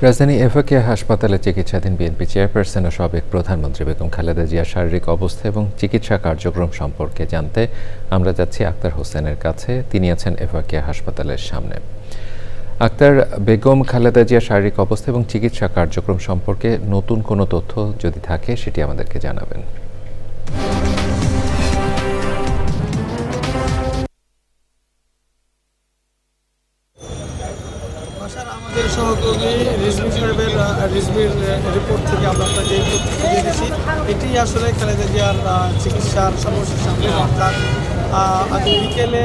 রাজধানী এফএকে হাসপাতালে চিকিৎসাধীন বিএনপি চেয়ারপারসন ও সাবেক প্রধানমন্ত্রী বেগম খালেদা জিয়ার শারীরিক অবস্থা এবং চিকিৎসা কার্যক্রম সম্পর্কে জানতে আমরা যাচ্ছি আক্তার হোসেনের কাছে। তিনি আছেন এফএকে হাসপাতালের সামনে। আক্তার, বেগম খালেদা জিয়ার শারীরিক অবস্থা এবং চিকিৎসা কার্যক্রম সম্পর্কে নতুন কোনো তথ্য যদি থাকে সেটি আমাদেরকে জানাবেন। আমাদের সহকর্মী রিজভী সাহেবের রিপোর্ট থেকে আমরা যে তথ্য জেনেছি এটি আসলে খালেদা জিয়ার চিকিৎসার সর্বশেষ আপডেট। অর্থাৎ আজ বিকেলে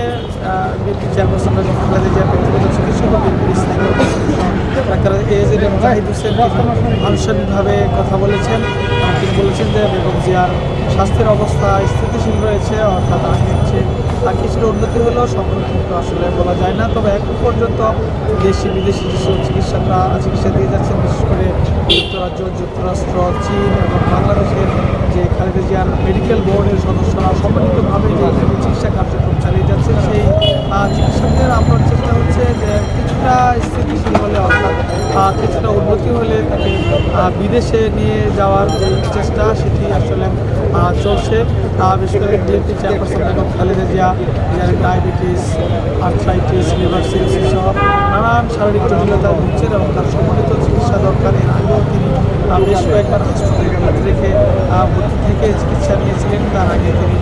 বিএনপি চেয়ারপারসন বেগম খালেদা জিয়ার ব্যক্তিগত চিকিৎসক ও বিএনপির স্থানীয় ডাক্তার এএজেড জাহিদ হোসেন আনুষ্ঠানিকভাবে কথা বলেছেন। তিনি বলেছেন যে বেগম জিয়ার স্বাস্থ্যের অবস্থা স্থিতিশীল রয়েছে, অর্থাৎ আর কিছুটা উন্নতি হলেও সংরক্ষিত আসলে বলা যায় না। তবে এখন পর্যন্ত দেশি বিদেশি যেসব চিকিৎসকরা চিকিৎসা দিয়ে যাচ্ছেন, বিশেষ করে যুক্তরাজ্য, যুক্তরাষ্ট্র, চীন এবং বাংলাদেশের যে খালেদা জিয়ার মেডিকেল বোর্ডের সদস্যরা সম্মিলিতভাবে যে চিকিৎসা কার্যক্রম চালিয়ে যাচ্ছেন, সেই চিকিৎসকদের আপনার চেষ্টা হচ্ছে যে কিছুটা স্থিতিশীল হলে, অর্থাৎ কিছুটা উন্নতি হলে তাকে বিদেশে নিয়ে যাওয়ার যে চেষ্টা সেটি আসলে চলছে। বিশেষ করে BNP chairperson Begum Khaleda Zia diabetes, arthritis, liver cirrhosis সহ নানান শারীরিক জটিলতায় ভুগছেন এবং তার সমন্বিত চিকিৎসা দরকার। এর আগেও তিনি বেশ কয়েকবার হাসপাতালে ভর্তি থেকে চিকিৎসা নিয়েছিলেন। তার আগে তিনি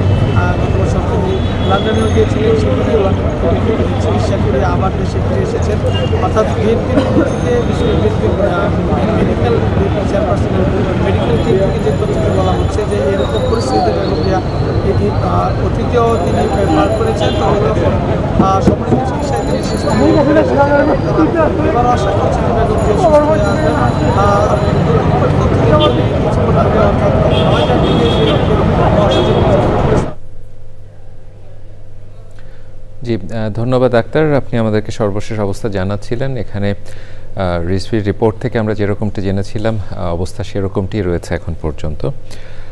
গত বছর তিনি লন্ডনেও গিয়েছিলেন, সেখানে লন্ডন থেকে তিনি চিকিৎসা করে আবার দেশে ফিরে এসেছেন। অর্থাৎ বিএনপির থেকে বিএনপির মেডিকেল চেয়ারপারসনের মেডিকেল টিম থেকে যে তথ্যটি বলা হচ্ছে যে এরকম পরিস্থিতিতে বেগম জিয়া এটি অতীতেও তিনি ব্যবহার করেছেন, তবে তখন সম্মিলিত চিকিৎসায় তিনি সুস্থ হয়ে এবার আশা করছেন বেগম জিয়া সুস্থ হয়ে আসবেন। জি, ধন্যবাদ আক্তার, আপনি আমাদেরকে সর্বশেষ অবস্থা জানাচ্ছিলেন। এখানে রিজভির রিপোর্ট থেকে আমরা যেরকমটি জেনেছিলাম অবস্থা সেরকমটি রয়েছে এখন পর্যন্ত।